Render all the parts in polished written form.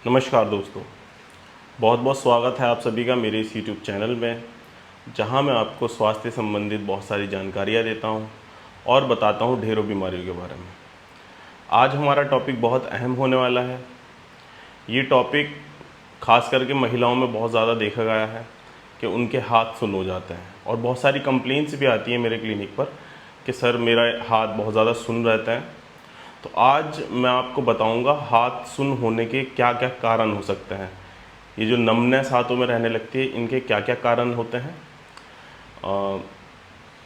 नमस्कार दोस्तों, बहुत बहुत स्वागत है आप सभी का मेरे इस YouTube चैनल में, जहां मैं आपको स्वास्थ्य संबंधित बहुत सारी जानकारियां देता हूं और बताता हूं ढेरों बीमारियों के बारे में। आज हमारा टॉपिक बहुत अहम होने वाला है। ये टॉपिक खास करके महिलाओं में बहुत ज़्यादा देखा गया है कि उनके हाथ सुन्न हो जाते हैं और बहुत सारी कंप्लेंट्स भी आती हैं मेरे क्लिनिक पर कि सर मेरा हाथ बहुत ज़्यादा सुन्न रहता है। तो आज मैं आपको बताऊंगा हाथ सुन्न होने के क्या क्या कारण हो सकते हैं। ये जो नमनेस हाथों में रहने लगती है, इनके क्या क्या कारण होते हैं।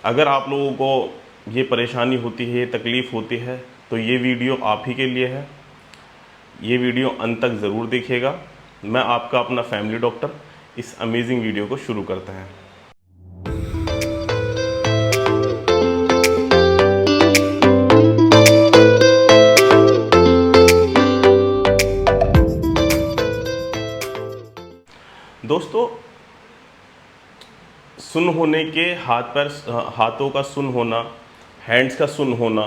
अगर आप लोगों को ये परेशानी होती है, ये तकलीफ़ होती है, तो ये वीडियो आप ही के लिए है। ये वीडियो अंत तक ज़रूर देखिएगा। मैं आपका अपना फैमिली डॉक्टर इस अमेजिंग वीडियो को शुरू करते हैं। दोस्तों, सुन्न होने के हाथों का सुन्न होना, हैंड्स का सुन्न होना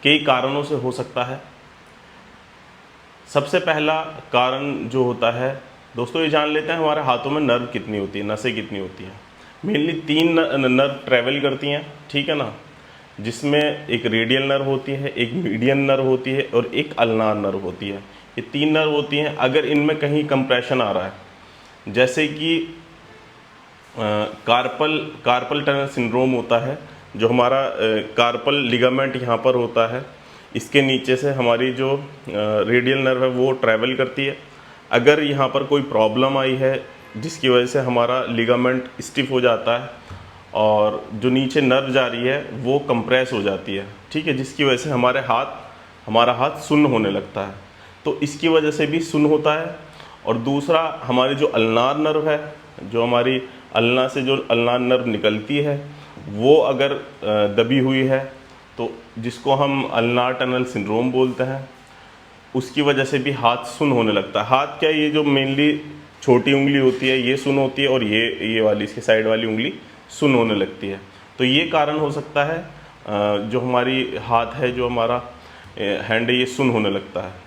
कई कारणों से हो सकता है। सबसे पहला कारण जो होता है दोस्तों, ये जान लेते हैं हमारे हाथों में नर्व कितनी होती है, नसें कितनी होती हैं। मेनली 3 नर्व ट्रैवल करती हैं, ठीक है ना, जिसमें एक रेडियल नर्व होती है, एक मीडियन नर्व होती है और एक अल्नार नर्व होती है। ये 3 नर्व होती हैं। अगर इनमें कहीं कंप्रेशन आ रहा है, जैसे कि कार्पल टनल सिंड्रोम होता है, जो हमारा कार्पल लिगामेंट यहाँ पर होता है, इसके नीचे से हमारी जो रेडियल नर्व है वो ट्रैवल करती है। अगर यहाँ पर कोई प्रॉब्लम आई है जिसकी वजह से हमारा लिगामेंट स्टिफ हो जाता है और जो नीचे नर्व जा रही है वो कंप्रेस हो जाती है, ठीक है, जिसकी वजह से हमारा हाथ सुन्न होने लगता है। तो इसकी वजह से भी सुन्न होता है। और दूसरा, हमारी जो अल्नार नर्व है, जो हमारी अल्ना से जो अल्नार नर्व निकलती है, वो अगर दबी हुई है तो जिसको हम अल्नार टनल सिंड्रोम बोलते हैं, उसकी वजह से भी हाथ सुन्न होने लगता है। हाथ क्या, ये जो मेनली छोटी उंगली होती है ये सुन्न होती है और ये वाली इसके साइड वाली उंगली सुन्न होने लगती है। तो ये कारण हो सकता है जो हमारी हाथ है, जो हमारा हैंड है, ये सुन्न होने लगता है,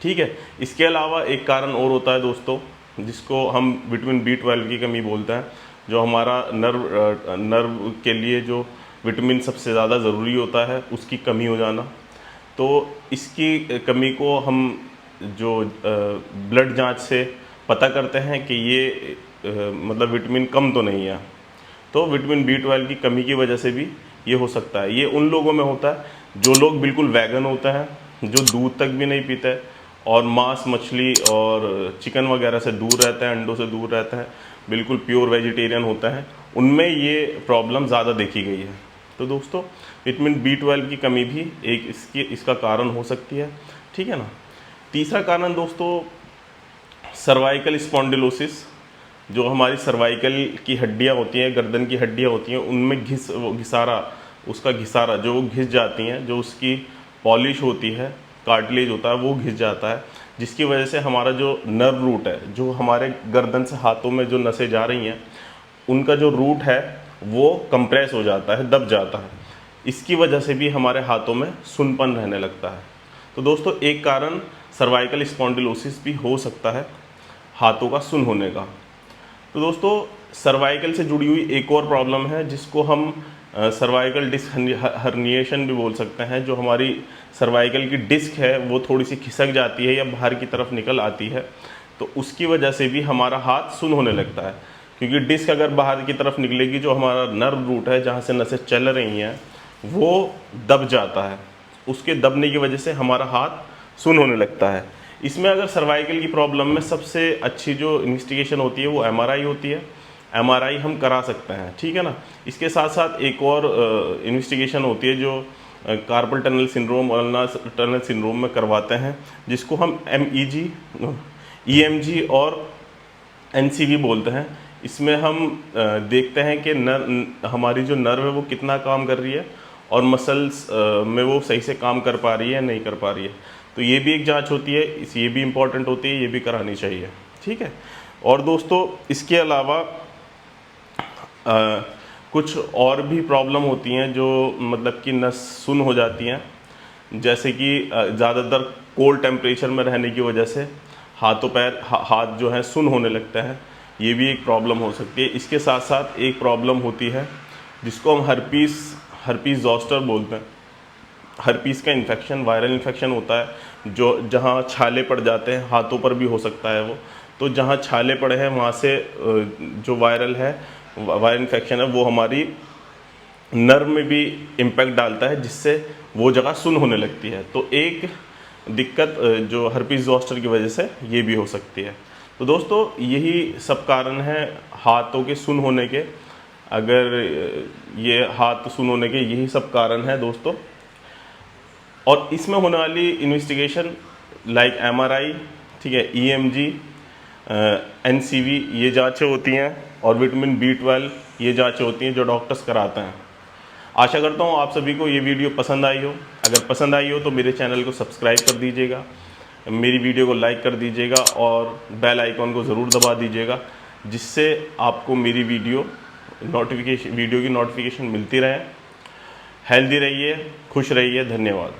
ठीक है। इसके अलावा एक कारण और होता है दोस्तों, जिसको हम विटामिन B12 की कमी बोलते हैं, जो हमारा नर्व के लिए जो विटामिन सबसे ज़्यादा ज़रूरी होता है उसकी कमी हो जाना। तो इसकी कमी को हम जो ब्लड जांच से पता करते हैं कि ये मतलब विटामिन कम तो नहीं है। तो विटामिन B12 की कमी की वजह से भी ये हो सकता है। ये उन लोगों में होता है जो लोग बिल्कुल वैगन होते हैं, जो दूध तक भी नहीं पीते और मांस, मछली और चिकन वगैरह से दूर रहते हैं, अंडों से दूर रहते हैं, बिल्कुल प्योर वेजिटेरियन होते हैं, उनमें ये प्रॉब्लम ज़्यादा देखी गई है। तो दोस्तों, विटामिन B12 की कमी भी एक इसका कारण हो सकती है, ठीक है ना। तीसरा कारण दोस्तों, सर्वाइकल स्पॉन्डिलोसिस, जो हमारी सर्वाइकल की हड्डियां होती हैं, गर्दन की हड्डियां होती हैं, उनमें उसका घिसारा जो घिस जाती हैं, जो उसकी पॉलिश होती है, कार्टिलेज होता है, वो घिस जाता है, जिसकी वजह से हमारा जो नर्व रूट है, जो हमारे गर्दन से हाथों में जो नसें जा रही हैं, उनका जो रूट है वो कंप्रेस हो जाता है, दब जाता है। इसकी वजह से भी हमारे हाथों में सुन्नपन रहने लगता है। तो दोस्तों, एक कारण सर्वाइकल स्पॉन्डिलोसिस भी हो सकता है हाथों का सुन्न होने का। तो दोस्तों, सर्वाइकल से जुड़ी हुई एक और प्रॉब्लम है जिसको हम सर्वाइकल डिस्क हर्निएशन भी बोल सकते हैं। जो हमारी सर्वाइकल की डिस्क है वो थोड़ी सी खिसक जाती है या बाहर की तरफ निकल आती है, तो उसकी वजह से भी हमारा हाथ सुन्न होने लगता है। क्योंकि डिस्क अगर बाहर की तरफ निकलेगी, जो हमारा नर्व रूट है जहाँ से नसें चल रही हैं वो दब जाता है। उसके दबने की वजह से हमारा हाथ सुन्न होने लगता है। इसमें अगर सर्वाइकल की प्रॉब्लम में सबसे अच्छी जो इन्वेस्टिगेशन होती है वो MRI होती है। MRI हम करा सकते हैं, ठीक है ना। इसके साथ साथ एक और इन्वेस्टिगेशन होती है जो कार्पल टनल सिंड्रोम और अल्नार टनल सिंड्रोम में करवाते हैं, जिसको हम MEG, EMG और NCV बोलते हैं। इसमें हम देखते हैं कि हमारी जो नर्व है वो कितना काम कर रही है और मसल्स में वो सही से काम कर पा रही है या नहीं कर पा रही है। तो ये भी एक जांच होती है, ये भी इम्पॉर्टेंट होती है, ये भी करानी चाहिए, ठीक है। और दोस्तों, इसके अलावा कुछ और भी प्रॉब्लम होती हैं जो मतलब कि नस सुन्न हो जाती हैं, जैसे कि ज़्यादातर कोल्ड टेम्परेचर में रहने की वजह से हाथों पैर हाथ जो है सुन्न होने लगता है, ये भी एक प्रॉब्लम हो सकती है। इसके साथ साथ एक प्रॉब्लम होती है जिसको हम हर्पीस ज़ॉस्टर बोलते हैं। हर्पीस का इन्फेक्शन, वायरल इन्फेक्शन होता है जो जहाँ छाले पड़ जाते हैं, हाथों पर भी हो सकता है वो। तो जहाँ छाले पड़े हैं वहाँ से जो वायरल इन्फेक्शन है वो हमारी नर्व में भी इम्पैक्ट डालता है, जिससे वो जगह सुन्न होने लगती है। तो एक दिक्कत जो हर्पीस ज़ॉस्टर की वजह से ये भी हो सकती है। तो दोस्तों यही सब कारण हैं हाथों के सुन्न होने के। अगर ये हाथ सुन्न होने के यही सब कारण हैं दोस्तों। और इसमें होने वाली इन्वेस्टिगेशन लाइक MRI, ठीक है, EMG, NCV, ये जांचें होती हैं, और विटामिन B12 ये जांचें होती हैं जो डॉक्टर्स कराते हैं। आशा करता हूँ आप सभी को ये वीडियो पसंद आई हो। अगर पसंद आई हो तो मेरे चैनल को सब्सक्राइब कर दीजिएगा, मेरी वीडियो को लाइक कर दीजिएगा और बेल आइकॉन को ज़रूर दबा दीजिएगा, जिससे आपको मेरी वीडियो की नोटिफिकेशन मिलती रहे। हेल्दी रहिए, खुश रहिए। धन्यवाद।